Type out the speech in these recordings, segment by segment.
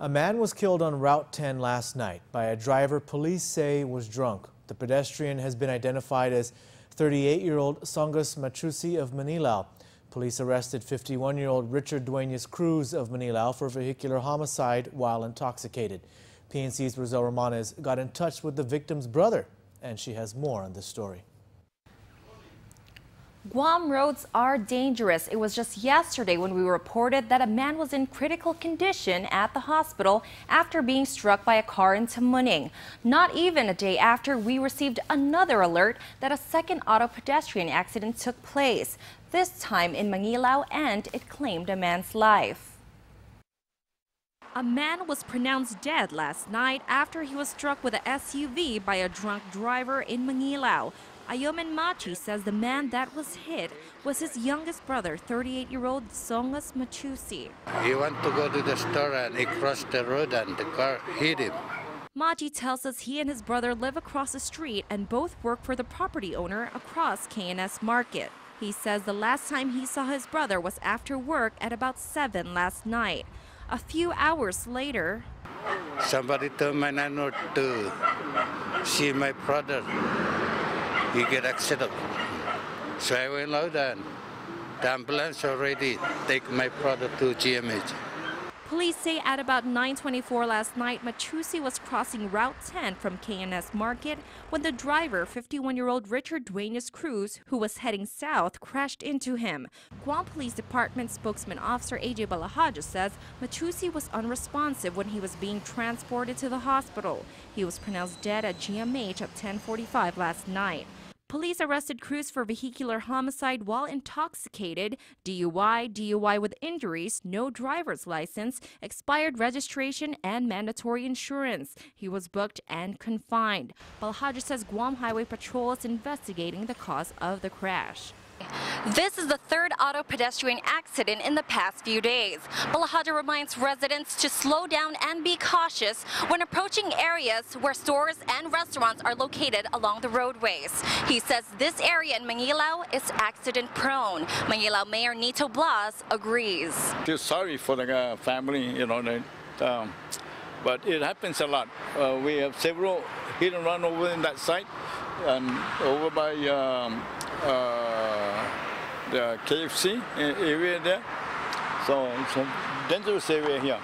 A man was killed on Route 10 last night by a driver police say was drunk. The pedestrian has been identified as 38-year-old Songus Machusi of Manilao. Police arrested 51-year-old Richard Duenas Cruz of Manilao for vehicular homicide while intoxicated. PNC's Rosel Romanes got in touch with the victim's brother, and she has more on this story. Guam roads are dangerous. It was just yesterday when we reported that a man was in critical condition at the hospital after being struck by a car in Tamuning. Not even a day after, we received another alert that a second auto pedestrian accident took place, this time in Manilao, and it claimed a man's life. A man was pronounced dead last night after he was struck with an SUV by a drunk driver in Manilao. Ayomen Machi says the man that was hit was his youngest brother, 38-year-old Songus Machusi. He went to go to the store and he crossed the road and the car hit him. Machi tells us he and his brother live across the street and both work for the property owner across KNS Market. He says the last time he saw his brother was after work at about 7 last night. A few hours later, somebody told my neighbor to see my brother. He get accident. So I went out and the ambulance already take my brother to GMH. Police say at about 9:24 last night, Machusi was crossing Route 10 from KNS Market when the driver, 51-year-old Richard Duenas Cruz, who was heading south, crashed into him. Guam Police Department spokesman officer AJ Balahaja says Machusi was unresponsive when he was being transported to the hospital. He was pronounced dead at GMH at 10:45 last night. Police arrested Cruz for vehicular homicide while intoxicated, DUI with injuries, no driver's license, expired registration, and mandatory insurance. He was booked and confined. Balahaja says Guam Highway Patrol is investigating the cause of the crash. This is the third auto pedestrian accident in the past few days. Balahaja reminds residents to slow down and be cautious when approaching areas where stores and restaurants are located along the roadways. He says this area in Manilao is accident prone. Manilao Mayor Nito Blas agrees. Feel sorry for the family, but it happens a lot. We have several hit and run over in that site and over by the KFC area there. So it's a dangerous area here.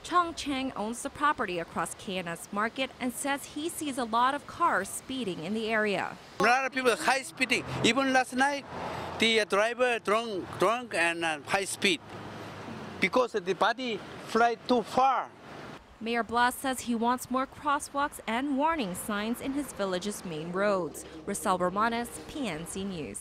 Chong Cheng owns the property across KNS Market and says he sees a lot of cars speeding in the area. A lot of people high speeding. Even last night, the driver drunk and high speed because the body fly too far. Mayor Blas says he wants more crosswalks and warning signs in his village's main roads. Rosel Romanes, PNC News.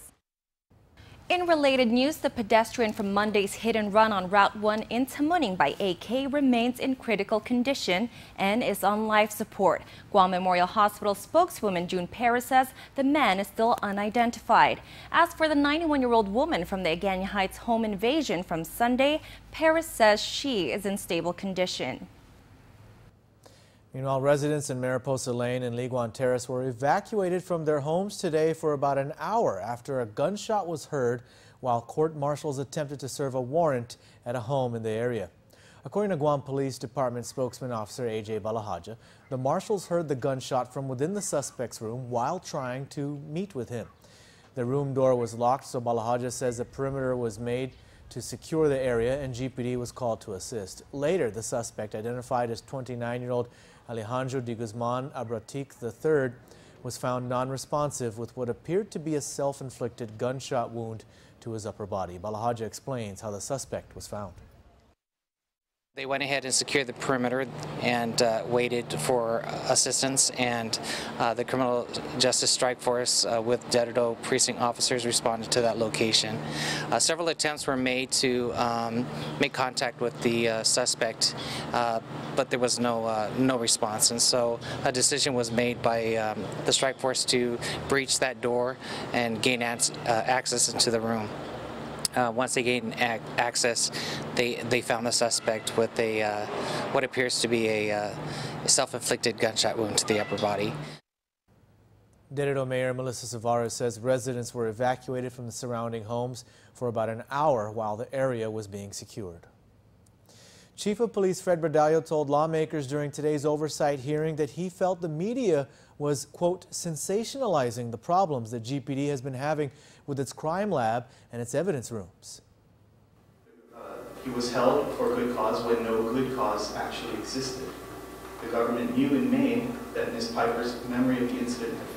In related news, the pedestrian from Monday's hit and run on Route 1 in Tamuning by AK remains in critical condition and is on life support. Guam Memorial Hospital spokeswoman June Perez says the man is still unidentified. As for the 91-year-old woman from the Agana Heights home invasion from Sunday, Perez says she is in stable condition. Meanwhile, residents in Mariposa Lane and Liguan Terrace were evacuated from their homes today for about an hour after a gunshot was heard while court marshals attempted to serve a warrant at a home in the area. According to Guam Police Department spokesman officer AJ Balahaja, the marshals heard the gunshot from within the suspect's room while trying to meet with him. The room door was locked, so Balahaja says a perimeter was made to secure the area and GPD was called to assist. Later, the suspect, identified as 29-year-old Alejandro de Guzman Abratic III, was found non-responsive with what appeared to be a self-inflicted gunshot wound to his upper body. Balahaja explains how the suspect was found. They went ahead and secured the perimeter and waited for assistance, and the Criminal Justice Strike Force with Dededo precinct officers responded to that location. Several attempts were made to make contact with the suspect, but there was no response, and so a decision was made by the Strike Force to breach that door and gain access into the room. Once they gained access, they found the suspect with what appears to be a self-inflicted gunshot wound to the upper body. Dededo Mayor Melissa Zavarez says residents were evacuated from the surrounding homes for about an hour while the area was being secured. Chief of Police Fred Bradallo told lawmakers during today's oversight hearing that he felt the media was, quote, sensationalizing the problems that GPD has been having with its crime lab and its evidence rooms. He was held for good cause when no good cause actually existed. The government knew in May that Ms. Piper's memory of the incident had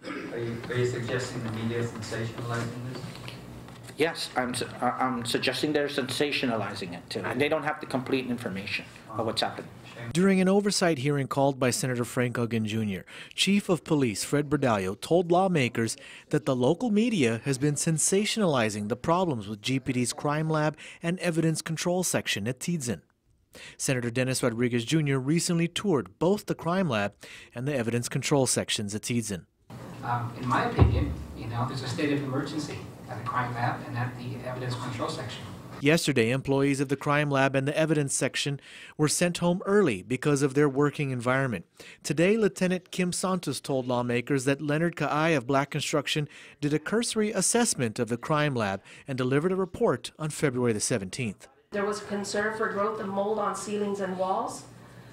failed. Are you suggesting the media is sensationalizing this? Yes, I'm suggesting they're sensationalizing it too, and they don't have the complete information of what's happening. During an oversight hearing called by Senator Frank Uggan Jr., Chief of Police Fred Bradallo told lawmakers that the local media has been sensationalizing the problems with GPD's crime lab and evidence control section at Tidzin. Senator Dennis Rodriguez Jr. recently toured both the crime lab and the evidence control sections at Tidzin. In my opinion, there's a state of emergency at the crime lab and at the evidence control section. Yesterday, employees of the crime lab and the evidence section were sent home early because of their working environment. Today, Lieutenant Kim Santos told lawmakers that Leonard Kaay of Black Construction did a cursory assessment of the crime lab and delivered a report on February the 17th. There was concern for growth of mold on ceilings and walls,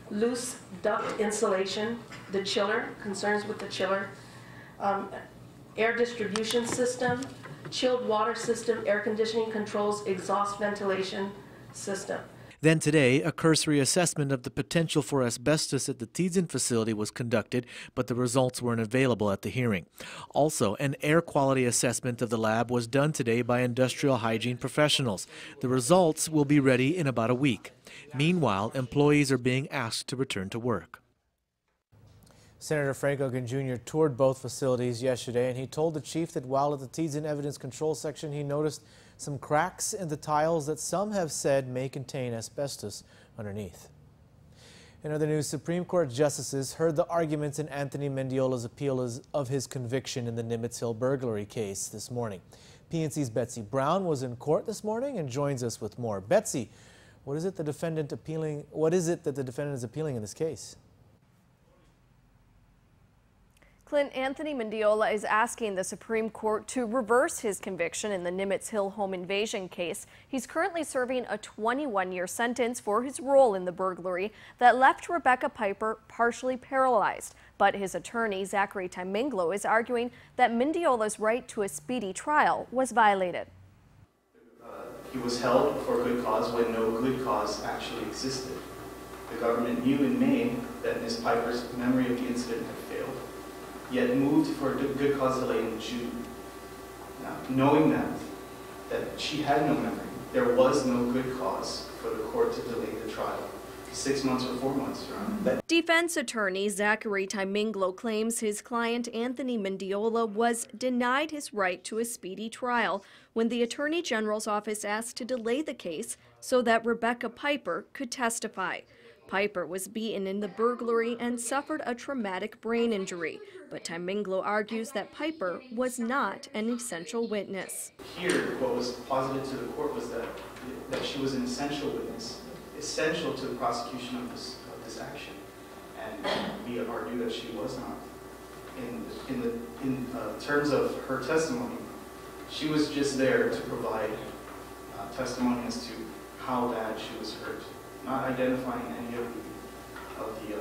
loose duct insulation, the chiller, concerns with the chiller, air distribution system, chilled water system, air conditioning controls, exhaust ventilation system. Then today, a cursory assessment of the potential for asbestos at the Tidzin facility was conducted, but the results weren't available at the hearing. Also, an air quality assessment of the lab was done today by industrial hygiene professionals. The results will be ready in about a week. Meanwhile, employees are being asked to return to work. Senator Frank Uggan Jr. toured both facilities yesterday, and he told the chief that while at the Tidzin evidence control section, he noticed some cracks in the tiles that some have said may contain asbestos underneath. In other news, Supreme Court justices heard the arguments in Anthony Mendiola's appeal of his conviction in the Nimitz Hill burglary case this morning. PNC's Betsy Brown was in court this morning and joins us with more. Betsy, what is it that the defendant is appealing in this case? Clint, Anthony Mendiola is asking the Supreme Court to reverse his conviction in the Nimitz Hill home invasion case. He's currently serving a 21-year sentence for his role in the burglary that left Rebecca Piper partially paralyzed. But his attorney, Zachary Taminglo, is arguing that Mendiola's right to a speedy trial was violated. He was held for good cause when no good cause actually existed. The government knew in May that Ms. Piper's memory of the incident had failed, yet moved for a good cause delay in June. Now, knowing that she had no memory, there was no good cause for the court to delay the trial. 6 months or 4 months, Your Honor. Defense attorney Zachary Taminglo claims his client Anthony Mendiola was denied his right to a speedy trial when the Attorney General's office asked to delay the case so that Rebecca Piper could testify. Piper was beaten in the burglary and suffered a traumatic brain injury, but Taminglo argues that Piper was not an essential witness. Here, what was posited to the court was that she was an essential witness, essential to the prosecution of this action, and we argue that she was not. In terms of her testimony, she was just there to provide testimony as to how bad she was hurt, not identifying any of the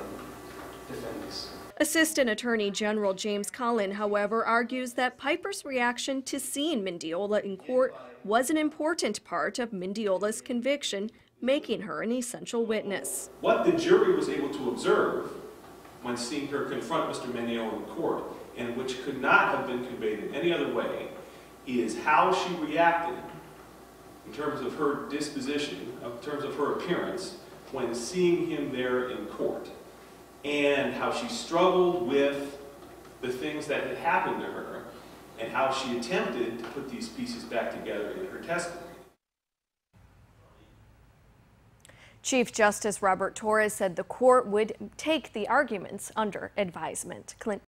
defendants. Assistant Attorney General James Collin, however, argues that Piper's reaction to seeing Mendiola in court was an important part of Mendiola's conviction, making her an essential witness. What the jury was able to observe when seeing her confront Mr. Mendiola in court, and which could not have been conveyed in any other way, is how she reacted in terms of her disposition, in terms of her appearance, when seeing him there in court, and how she struggled with the things that had happened to her, and how she attempted to put these pieces back together in her testimony. Chief Justice Robert Torres said the court would take the arguments under advisement. Clint.